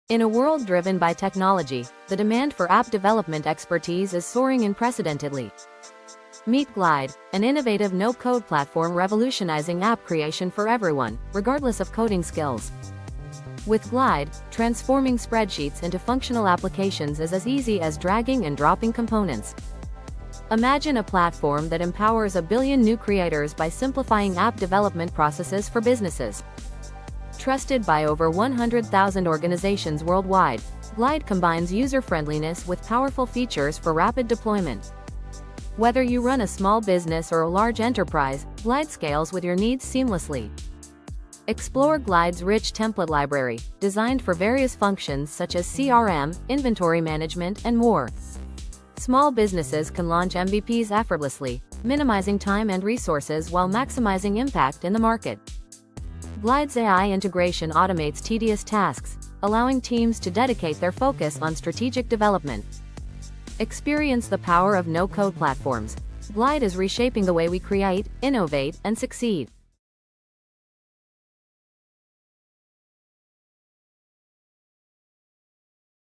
In a world driven by technology, the demand for app development expertise is soaring unprecedentedly. Meet Glide, an innovative no-code platform revolutionizing app creation for everyone, regardless of coding skills. With Glide, transforming spreadsheets into functional applications is as easy as dragging and dropping components. Imagine a platform that empowers a billion new creators by simplifying app development processes for businesses. Trusted by over 100,000 organizations worldwide, Glide combines user-friendliness with powerful features for rapid deployment. Whether you run a small business or a large enterprise, Glide scales with your needs seamlessly. Explore Glide's rich template library, designed for various functions such as CRM, inventory management, and more. Small businesses can launch MVPs effortlessly, minimizing time and resources while maximizing impact in the market. Glide's AI integration automates tedious tasks, allowing teams to dedicate their focus on strategic development. Experience the power of no-code platforms. Glide is reshaping the way we create, innovate, and succeed.